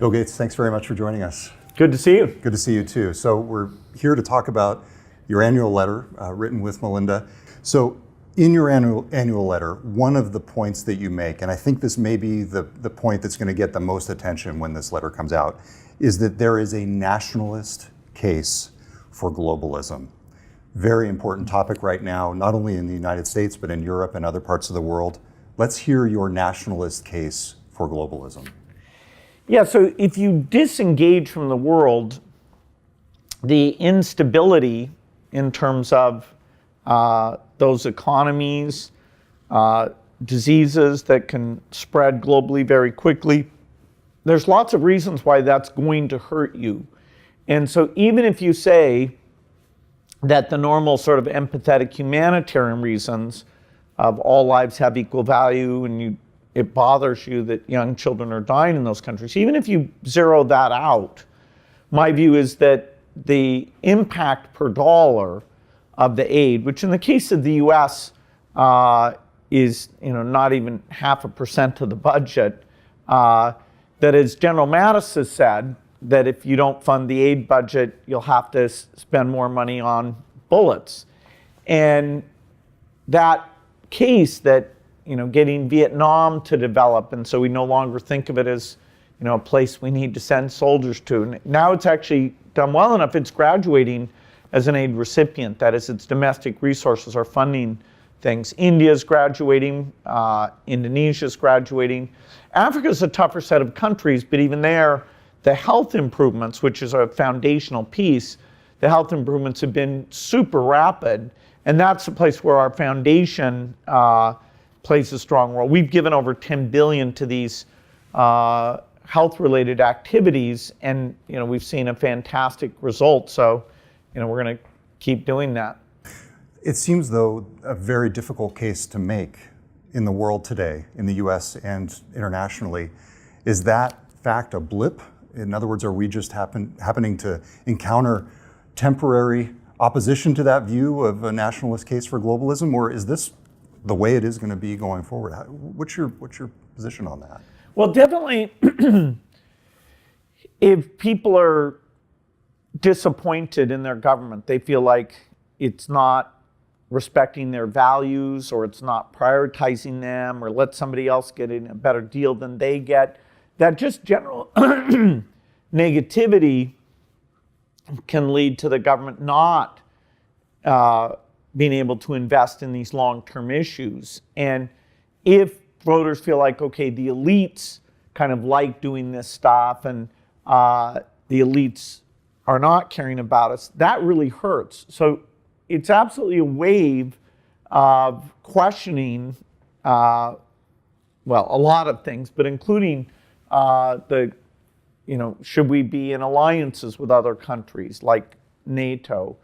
Bill Gates, thanks very much for joining us. Good to see you. Good to see you too. So we're here to talk about your annual letter written with Melinda. So in your annual letter, one of the points that you make, and I think this may be the point that's going to get the most attention when this letter comes out, is that there is a nationalist case for globalism. Very important topic right now, not only in the United States, but in Europe and other parts of the world. Let's hear your nationalist case for globalism. Yeah, so if you disengage from the world, the instability in terms of those economies, diseases that can spread globally very quickly, there's lots of reasons why that's going to hurt you. And so even if you say that the normal sort of empathetic humanitarian reasons of all lives have equal value and it bothers you that young children are dying in those countries, even if you zero that out, my view is that the impact per dollar of the aid, which in the case of the US is not even 0.5% of the budget, that as General Mattis has said, that if you don't fund the aid budget, you'll have to spend more money on bullets. And that case that getting Vietnam to develop, and so we no longer think of it as a place we need to send soldiers to. Now it's actually done well enough, it's graduating as an aid recipient. That is, its domestic resources are funding things. India's graduating, Indonesia's graduating. Africa's a tougher set of countries, but even there, the health improvements, which is a foundational piece, the health improvements have been super rapid, and that's the place where our foundation plays a strong role. We've given over $10 billion to these health-related activities, and we've seen a fantastic result. So, we're going to keep doing that. It seems, though, a very difficult case to make in the world today, in the U.S. and internationally. Is that fact a blip? In other words, are we just happening to encounter temporary opposition to that view of a nationalist case for globalism, or is this the way it is going to be going forward? What's your position on that? Well, definitely, if people are disappointed in their government, they feel like it's not respecting their values, or it's not prioritizing them, or let somebody else get in a better deal than they get, that just general negativity can lead to the government not being able to invest in these long-term issues. And if voters feel like, okay, the elites kind of like doing this stuff and the elites are not caring about us, that really hurts. So it's absolutely a wave of questioning, a lot of things, but including should we be in alliances with other countries like NATO?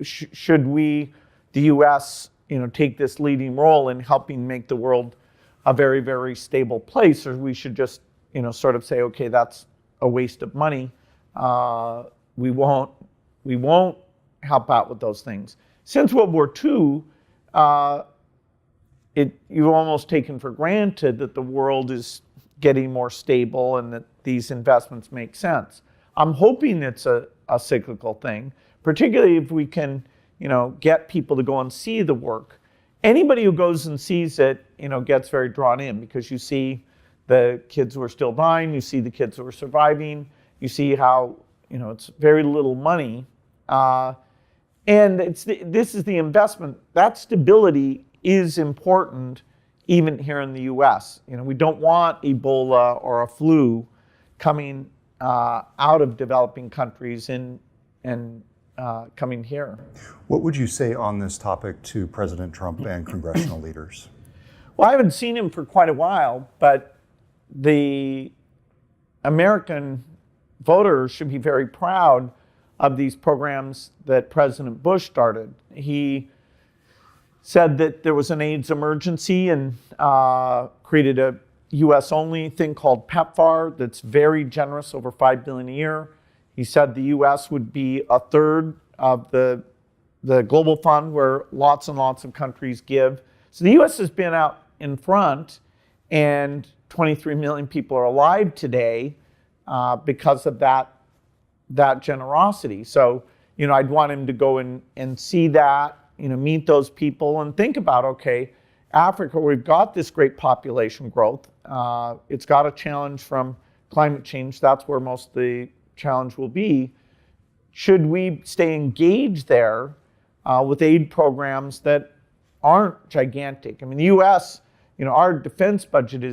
Should we, the U.S., take this leading role in helping make the world a very, very stable place, or we should just, sort of say, okay, that's a waste of money. We won't help out with those things. Since World War II, you've almost taken for granted that the world is getting more stable and that these investments make sense. I'm hoping it's a cyclical thing, particularly if we can, get people to go and see the work. Anybody who goes and sees it, gets very drawn in, because you see the kids who are still dying, you see the kids who are surviving, you see how, it's very little money. And this is the investment. That stability is important even here in the US. We don't want Ebola or a flu coming out of developing countries and coming here. What would you say on this topic to President Trump and congressional leaders? Well, I haven't seen him for quite a while, but the American voters should be very proud of these programs that President Bush started. He said that there was an AIDS emergency and created a US-only thing called PEPFAR that's very generous, over $5 billion a year. He said the US would be a third of the global fund, where lots and lots of countries give. So the US has been out in front, and 23 million people are alive today. because of that generosity. So, I'd want him to go and see that, meet those people and think about, okay, Africa, we've got this great population growth. It's got a challenge from climate change. That's where most of the challenge will be. Should we stay engaged there with aid programs that aren't gigantic? I mean, the U.S., our defense budget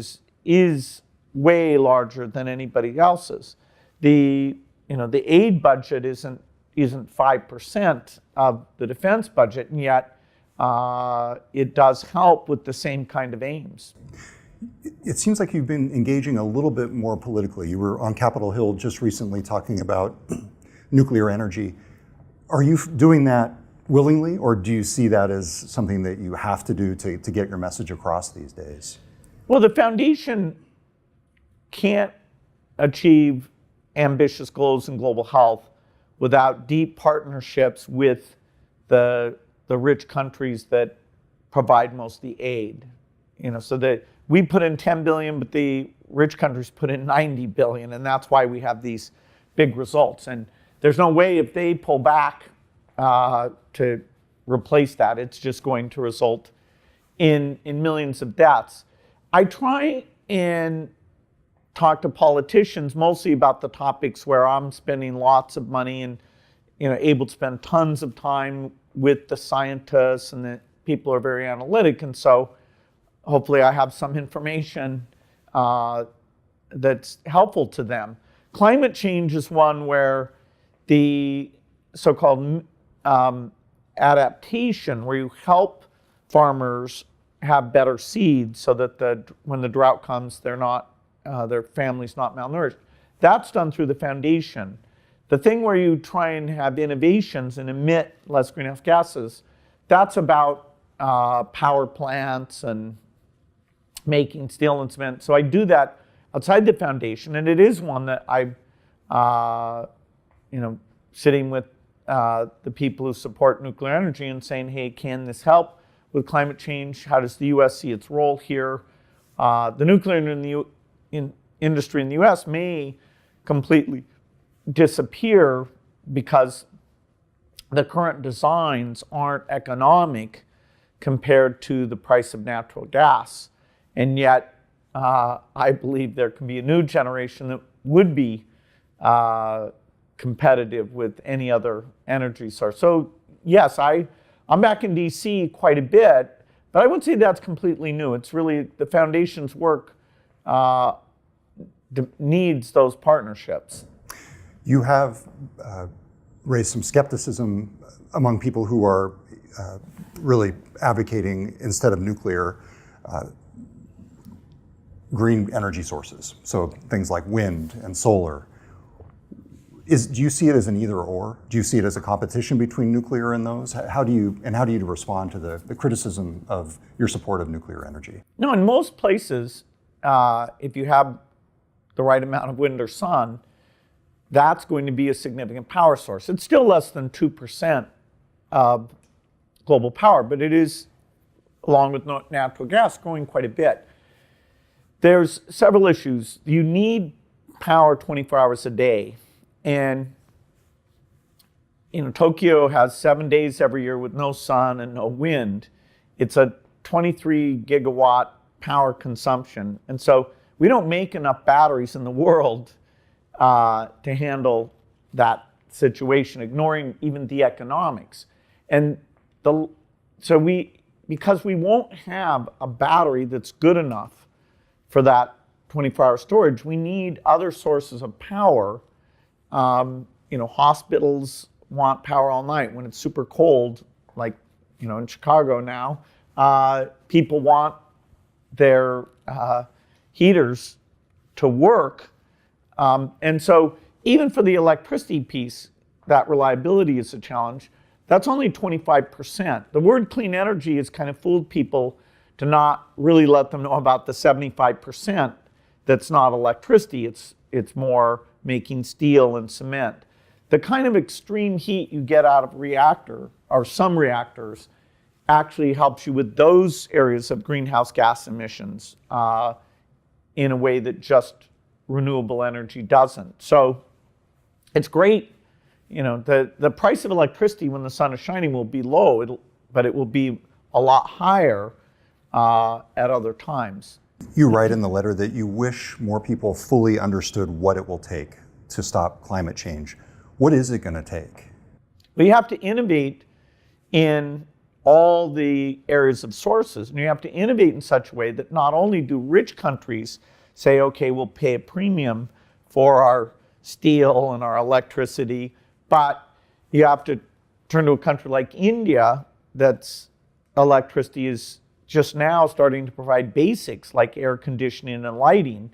is way larger than anybody else's. The aid budget isn't 5% of the defense budget, and yet it does help with the same kind of aims. It seems like you've been engaging a little bit more politically. You were on Capitol Hill just recently talking about nuclear energy. Are you doing that willingly, or do you see that as something that you have to do to get your message across these days? Well, the foundation can't achieve ambitious goals in global health without deep partnerships with the rich countries that provide most of the aid. So that we put in 10 billion, but the rich countries put in 90 billion, and that's why we have these big results. And there's no way, if they pull back to replace that, it's just going to result in millions of deaths. I try and talk to politicians mostly about the topics where I'm spending lots of money and able to spend tons of time with the scientists, and the people are very analytic, and so hopefully I have some information that's helpful to them. Climate change is one where the so-called adaptation, where you help farmers have better seeds so that when the drought comes, their family's not malnourished. That's done through the foundation. The thing where you try and have innovations and emit less greenhouse gases, that's about power plants and making steel and cement. So I do that outside the foundation, and it is one that I'm, sitting with the people who support nuclear energy and saying, hey, can this help with climate change? How does the U.S. see its role here? The nuclear industry in the U.S. may completely disappear because the current designs aren't economic compared to the price of natural gas. And yet, I believe there can be a new generation that would be competitive with any other energy source. So yes, I'm back in DC quite a bit, but I wouldn't say that's completely new. It's really the foundation's work needs those partnerships. You have raised some skepticism among people who are really advocating, instead of nuclear, green energy sources. So things like wind and solar. Do you see it as an either or? Do you see it as a competition between nuclear and those? How do you respond to the criticism of your support of nuclear energy? No, in most places, if you have the right amount of wind or sun, that's going to be a significant power source. It's still less than 2% of global power, but it is, along with natural gas, growing quite a bit. There's several issues. You need power 24 hours a day. And Tokyo has 7 days every year with no sun and no wind. It's a 23 gigawatt power consumption. And so we don't make enough batteries in the world to handle that situation, ignoring even the economics. And because we won't have a battery that's good enough for that 24-hour storage, we need other sources of power. Hospitals want power all night. When it's super cold, like in Chicago now, people want their heaters to work. And so even for the electricity piece, that reliability is a challenge. That's only 25%. The word clean energy has kind of fooled people to not really let them know about the 75% that's not electricity. It's more making steel and cement. The kind of extreme heat you get out of a reactor, or some reactors, actually helps you with those areas of greenhouse gas emissions in a way that just renewable energy doesn't. So it's great. The price of electricity when the sun is shining will be low, but it will be a lot higher at other times. You write in the letter that you wish more people fully understood what it will take to stop climate change. What is it going to take? Well, you have to innovate in all the areas of sources, and you have to innovate in such a way that not only do rich countries say, okay, we'll pay a premium for our steel and our electricity, but you have to turn to a country like India that's electricity is just now starting to provide basics like air conditioning and lighting.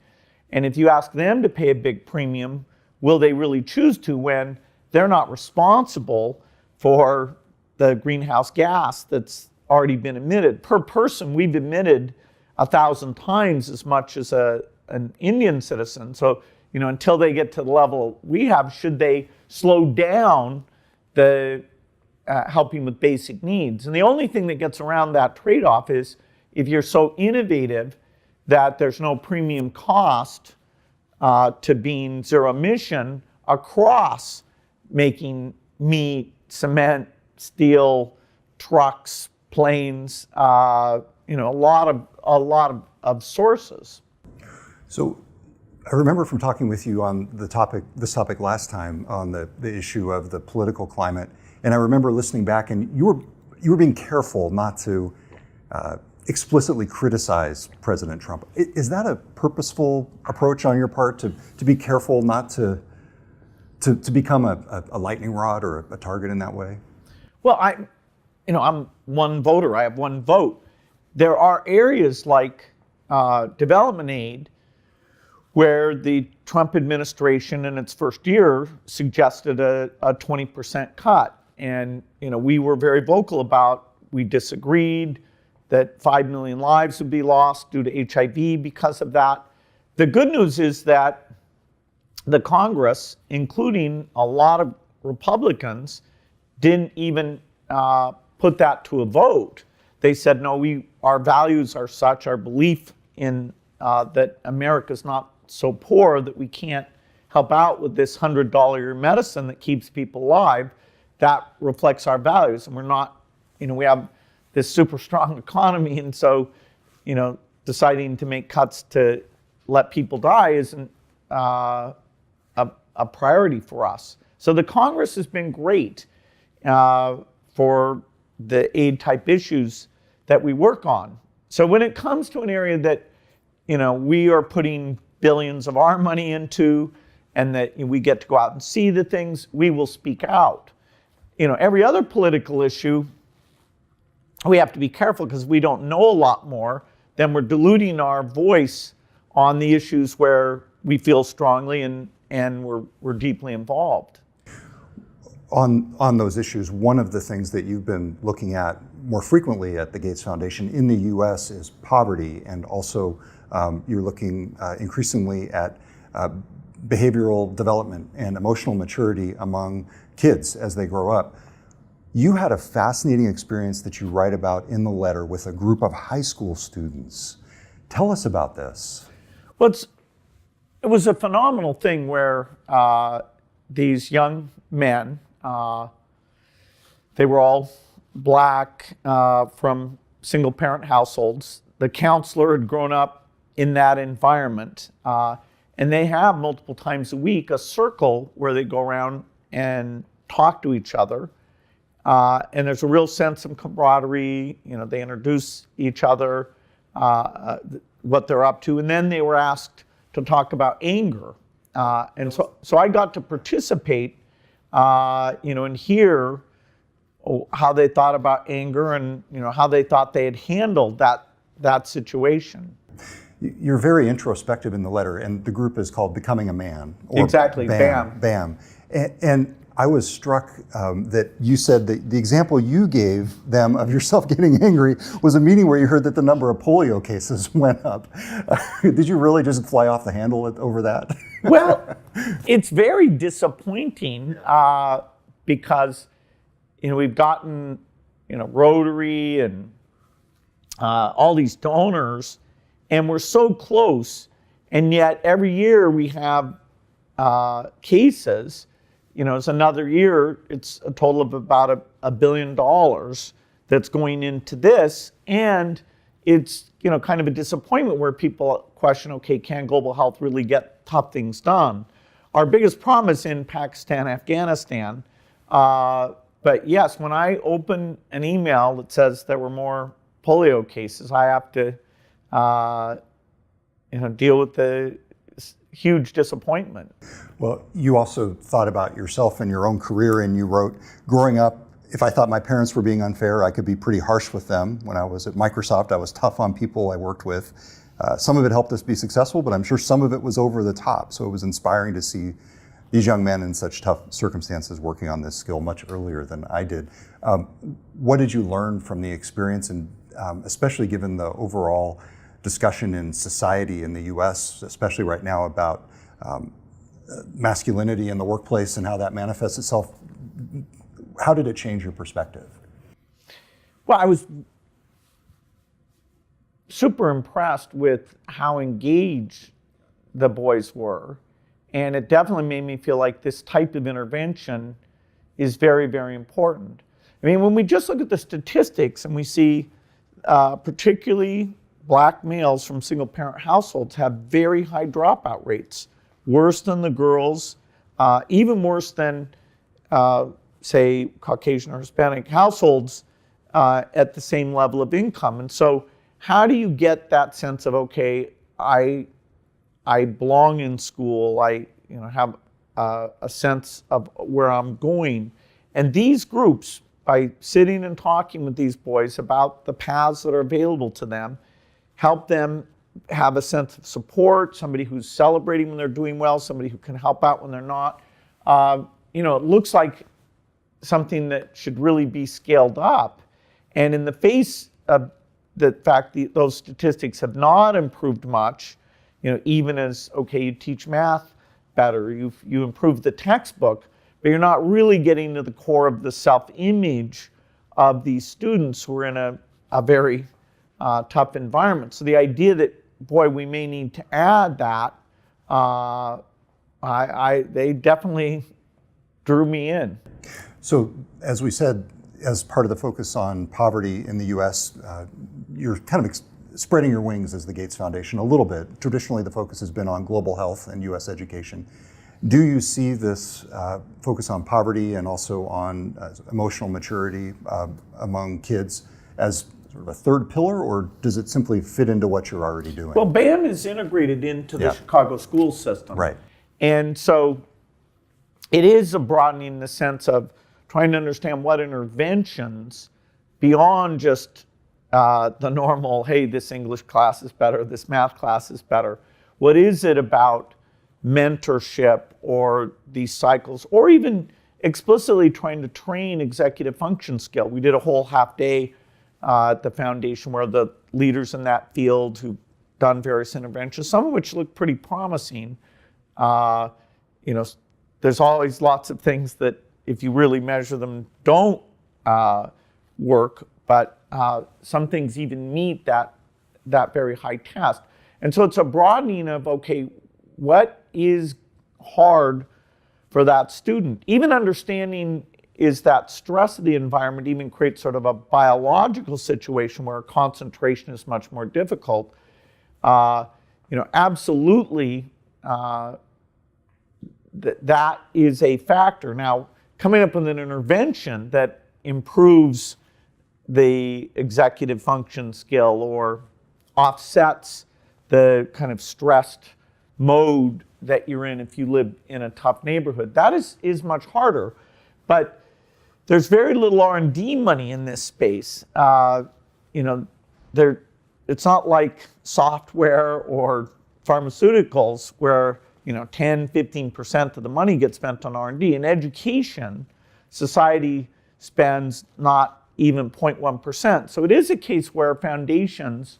And if you ask them to pay a big premium, will they really choose to when they're not responsible for the greenhouse gas that's already been emitted? Per person, we've emitted 1,000 times as much as an Indian citizen. So, until they get to the level we have, should they slow down the helping with basic needs? And the only thing that gets around that trade-off is if you're so innovative that there's no premium cost to being zero emission across making meat, cement, steel, trucks, planes, a lot of sources. So I remember from talking with you on this topic last time on the issue of the political climate, and I remember listening back, and you were being careful not to explicitly criticize President Trump. Is that a purposeful approach on your part to be careful not to become a lightning rod or a target in that way? Well, I'm one voter. I have one vote. There are areas like development aid where the Trump administration in its first year suggested a 20% cut. And we were very vocal about, we disagreed that 5 million lives would be lost due to HIV because of that. The good news is that the Congress, including a lot of Republicans, didn't even put that to a vote. They said, no, our values are such, our belief in that America's not so poor that we can't help out with this $100 medicine that keeps people alive. That reflects our values, and we're not, we have this super strong economy, and so, deciding to make cuts to let people die isn't a priority for us. So the Congress has been great for the aid type issues that we work on. So when it comes to an area that, we are putting billions of our money into, and that we get to go out and see the things, we will speak out. Every other political issue, we have to be careful because we don't know a lot more, then we're diluting our voice on the issues where we feel strongly and we're deeply involved. On those issues, one of the things that you've been looking at more frequently at the Gates Foundation in the US is poverty, and also you're looking increasingly at behavioral development and emotional maturity among kids as they grow up. You had a fascinating experience that you write about in the letter with a group of high school students. Tell us about this. Well, it was a phenomenal thing where these young men, they were all black from single parent households. The counselor had grown up in that environment. And they have multiple times a week a circle where they go around and talk to each other. And there's a real sense of camaraderie. They introduce each other, what they're up to. And then they were asked to talk about anger. And so I got to participate, and hear how they thought about anger and, how they thought they had handled that situation. You're very introspective in the letter, and the group is called Becoming a Man. Or exactly, BAM. BAM. And I was struck that you said that the example you gave them of yourself getting angry was a meeting where you heard that the number of polio cases went up. Did you really just fly off the handle over that? Well, it's very disappointing because, we've gotten, Rotary and all these donors, and we're so close, And yet every year we have cases. It's another year, it's a total of about $1 billion that's going into this. And it's, kind of a disappointment where people question, okay, can global health really get tough things done? Our biggest promise in Pakistan, Afghanistan, but yes, when I open an email that says there were more polio cases, I have to, deal with the huge disappointment. Well, you also thought about yourself and your own career, and you wrote, growing up, if I thought my parents were being unfair, I could be pretty harsh with them. When I was at Microsoft, I was tough on people I worked with. Some of it helped us be successful, but I'm sure some of it was over the top. So it was inspiring to see these young men in such tough circumstances working on this skill much earlier than I did. What did you learn from the experience, and especially given the overall discussion in society in the US, especially right now, about masculinity in the workplace and how that manifests itself? How did it change your perspective? Well, I was super impressed with how engaged the boys were. And it definitely made me feel like this type of intervention is very, very important. I mean, when we just look at the statistics and we see particularly black males from single-parent households have very high dropout rates, worse than the girls, even worse than, say, Caucasian or Hispanic households at the same level of income. And so how do you get that sense of, okay, I belong in school, I have a sense of where I'm going? And these groups, by sitting and talking with these boys about the paths that are available to them, help them have a sense of support, somebody who's celebrating when they're doing well, somebody who can help out when they're not. It looks like something that should really be scaled up. And in the face of the fact that those statistics have not improved much, even as, okay, you teach math better, you improve the textbook, but you're not really getting to the core of the self-image of these students who are in a very tough environment. So the idea that, boy, we may need to add that, they definitely drew me in. So, as we said, as part of the focus on poverty in the U.S., you're kind of spreading your wings as the Gates Foundation a little bit. Traditionally, the focus has been on global health and U.S. education. Do you see this focus on poverty and also on emotional maturity among kids as sort of a third pillar, or does it simply fit into what you're already doing? Well, BAN is integrated into the Chicago school system. Right. And so it is a broadening in the sense of trying to understand what interventions beyond just the normal, hey, this English class is better, this math class is better. What is it about mentorship or these cycles, or even explicitly trying to train executive function skill? We did a whole half day at the foundation where the leaders in that field who've done various interventions, some of which look pretty promising. There's always lots of things that, if you really measure them, don't work, but some things even meet that very high test. And so it's a broadening of, okay, what is hard for that student? Even understanding is that stress of the environment even creates sort of a biological situation where concentration is much more difficult. Absolutely, that is a factor. Now, coming up with an intervention that improves the executive function skill or offsets the kind of stressed mode that you're in if you live in a tough neighborhood, that is much harder. But there's very little R&D money in this space. It's not like software or pharmaceuticals where 10-15% of the money gets spent on R&D. In education, society spends not even 0.1%. So it is a case where foundations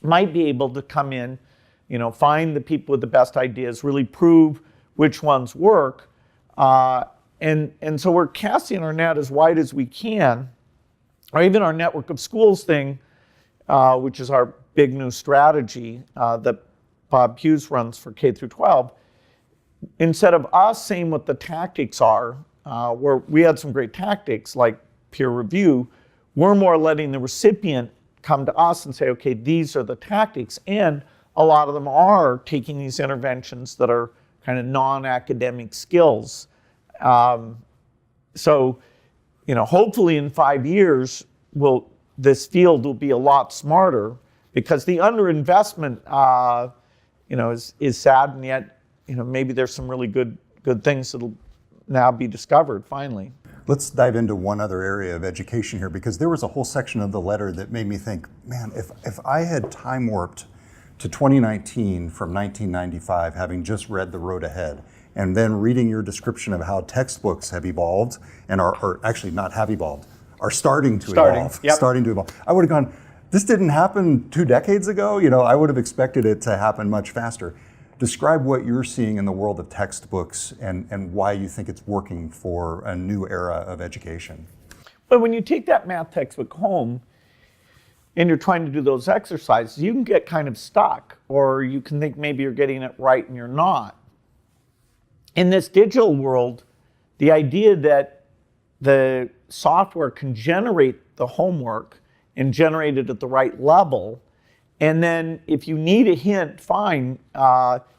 might be able to come in, find the people with the best ideas, really prove which ones work. And so we're casting our net as wide as we can, or even our network of schools thing, which is our big new strategy that Bob Hughes runs for K through 12, instead of us saying what the tactics are, where we had some great tactics like peer review, we're more letting the recipient come to us and say, okay, these are the tactics. And a lot of them are taking these interventions that are kind of non-academic skills. So, hopefully in 5 years, this field will be a lot smarter, because the underinvestment, is sad, and yet, maybe there's some really good things that'll now be discovered finally. Let's dive into one other area of education here, because there was a whole section of the letter that made me think, man, if I had time warped to 2019 from 1995, having just read The Road Ahead, and then reading your description of how textbooks have evolved and are actually not have evolved, are starting to evolve. Yep. Starting to evolve. I would have gone, this didn't happen 2 decades ago. I would have expected it to happen much faster. Describe what you're seeing in the world of textbooks and why you think it's working for a new era of education. But when you take that math textbook home and you're trying to do those exercises, you can get kind of stuck, or you can think maybe you're getting it right and you're not. In this digital world, the idea that the software can generate the homework and generate it at the right level, and then if you need a hint, fine,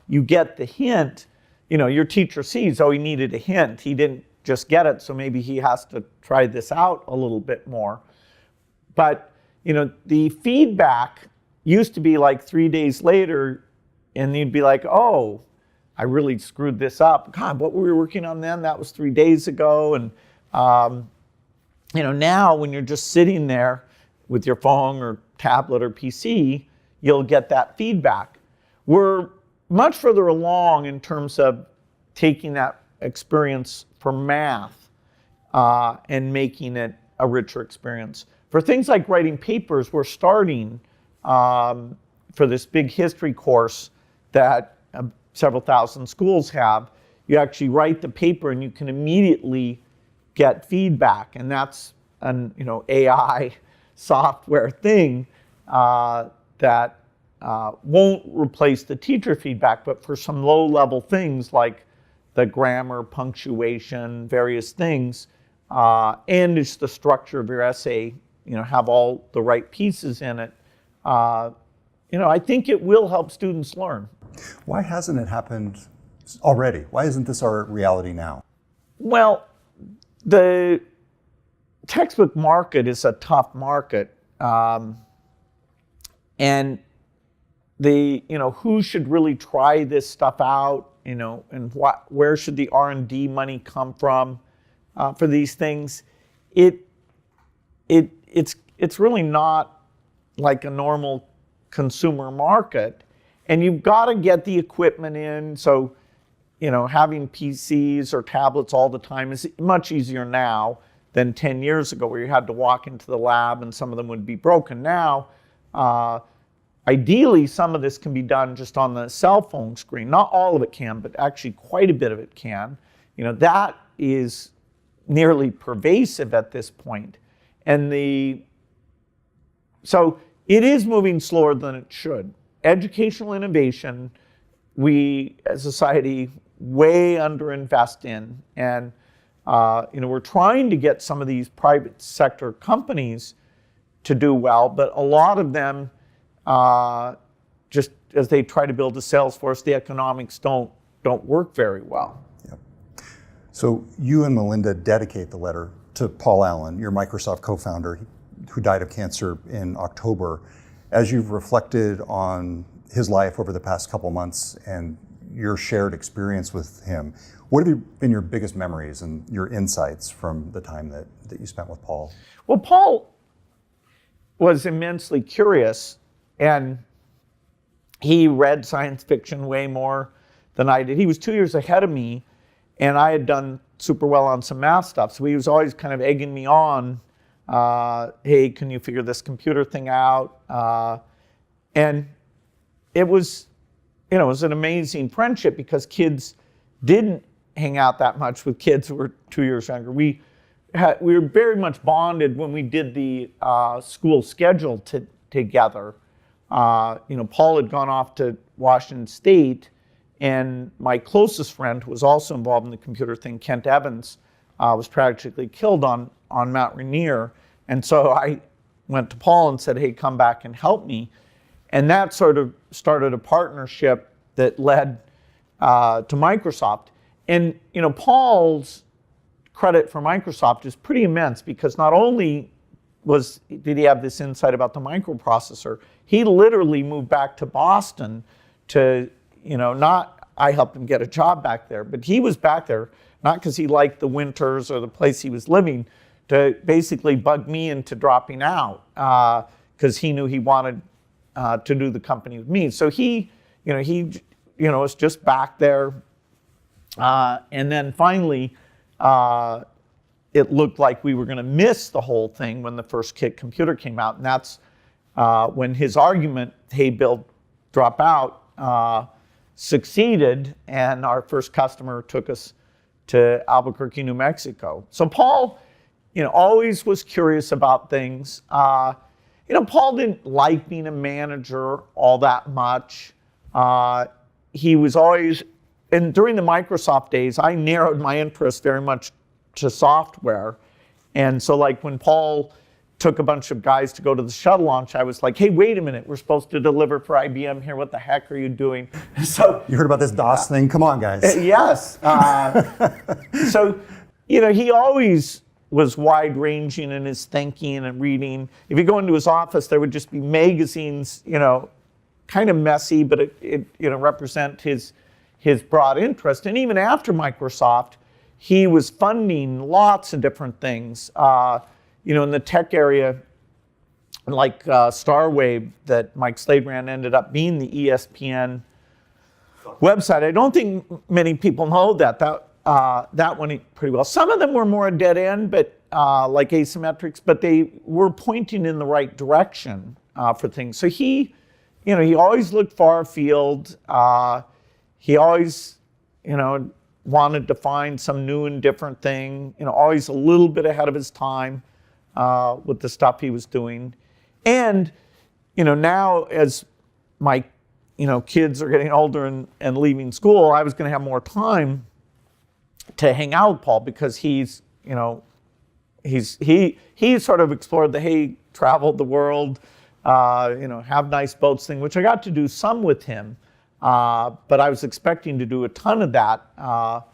you get the hint. Your teacher sees, oh, he needed a hint. He didn't just get it, so maybe he has to try this out a little bit more. But, the feedback used to be like 3 days later, and you'd be like, oh, I really screwed this up. God, what were we working on then? That was 3 days ago. And, now when you're just sitting there with your phone or tablet or PC, you'll get that feedback. We're much further along in terms of taking that experience for math and making it a richer experience. For things like writing papers, we're starting for this big history course that several thousand schools have. You actually write the paper and you can immediately get feedback, and that's an AI software thing that won't replace the teacher feedback, but for some low-level things like the grammar, punctuation, various things, and it's the structure of your essay, have all the right pieces in it. I think it will help students learn. Why hasn't it happened already? Why isn't this our reality now? Well, the textbook market is a tough market. And who should really try this stuff out, and where should the R&D money come from for these things? It's really not like a normal consumer market, and you've got to get the equipment in. So, having PCs or tablets all the time is much easier now than 10 years ago, where you had to walk into the lab and some of them would be broken. Now, ideally, some of this can be done just on the cell phone screen. Not all of it can, but actually quite a bit of it can. That is nearly pervasive at this point. So it is moving slower than it should. Educational innovation, we as a society way underinvest in. And we're trying to get some of these private sector companies to do well, but a lot of them, just as they try to build a sales force, the economics don't work very well. Yep. So you and Melinda dedicate the letter to Paul Allen, your Microsoft co-founder, who died of cancer in October. As you've reflected on his life over the past couple months and your shared experience with him, what have been your biggest memories and your insights from the time that you spent with Paul? Well, Paul was immensely curious, and he read science fiction way more than I did. He was 2 years ahead of me, and I had done super well on some math stuff, so he was always kind of egging me on, hey, can you figure this computer thing out? And it was an amazing friendship, because kids didn't hang out that much with kids who were 2 years younger. We were very much bonded when we did the school schedule together. Paul had gone off to Washington State, and my closest friend, who was also involved in the computer thing, Kent Evans, was tragically killed on Mount Rainier. And so I went to Paul and said, hey, come back and help me. And that sort of started a partnership that led to Microsoft. And Paul's credit for Microsoft is pretty immense, because not only did he have this insight about the microprocessor, he literally moved back to Boston to, not I helped him get a job back there, but he was back there not because he liked the winters or the place he was living, to basically bug me into dropping out, because he knew he wanted to do the company with me. So he was just back there. And then finally, it looked like we were going to miss the whole thing when the first kit computer came out. And that's when his argument, hey, Bill, drop out, succeeded. And our first customer took us to Albuquerque, New Mexico. So Paul, always was curious about things. Paul didn't like being a manager all that much. He was always, and during the Microsoft days, I narrowed my interest very much to software. And so like when Paul took a bunch of guys to go to the shuttle launch, I was like, hey, wait a minute, we're supposed to deliver for IBM here. What the heck are you doing? So you heard about this DOS thing? Come on, guys. Yes. So, he always was wide-ranging in his thinking and reading. If you go into his office, there would just be magazines, kind of messy, but it represent his broad interest. And even after Microsoft, he was funding lots of different things. In the tech area, like Starwave, that Mike Slade ran, ended up being the ESPN website. I don't think many people know that went pretty well. Some of them were more a dead end, but like Asymmetrics, but they were pointing in the right direction for things. So he always looked far afield. He always, wanted to find some new and different thing. Always a little bit ahead of his time with the stuff he was doing. And now as my kids are getting older and leaving school, I was going to have more time to hang out with Paul, because he sort of explored traveled the world, have nice boats thing, which I got to do some with him, but I was expecting to do a ton of that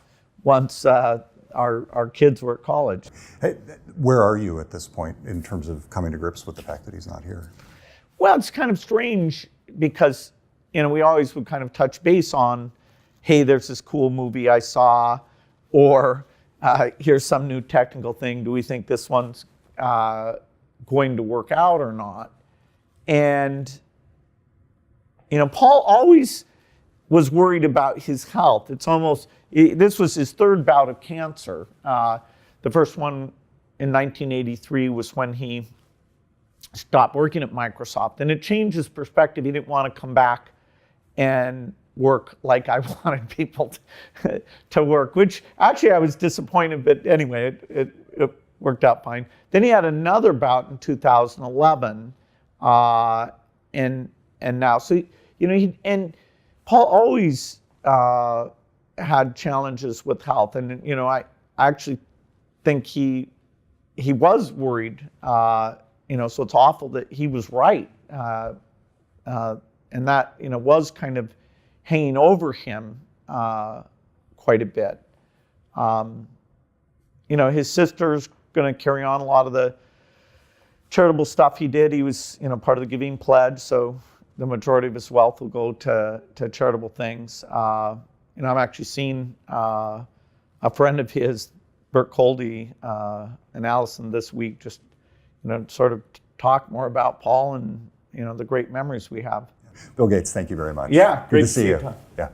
once our kids were at college. Hey, where are you at this point in terms of coming to grips with the fact that he's not here? Well, it's kind of strange, because we always would kind of touch base on, hey, there's this cool movie I saw, or here's some new technical thing. Do we think this one's going to work out or not? And Paul always was worried about his health. This was his third bout of cancer. The first one in 1983 was when he stopped working at Microsoft, and it changed his perspective. He didn't want to come back and work like I wanted people to work, which actually I was disappointed, but anyway, it worked out fine. Then he had another bout in 2011, and now, so, and Paul always had challenges with health, and, I actually think he was worried, so it's awful that he was right, and that, was kind of hanging over him quite a bit. His sister's going to carry on a lot of the charitable stuff he did. He was, part of the Giving Pledge, so the majority of his wealth will go to charitable things. I've actually seen a friend of his, Bert Coldy, and Allison this week, just, sort of talk more about Paul and, the great memories we have. Bill Gates, thank you very much. Yeah, Good to see you. Yeah.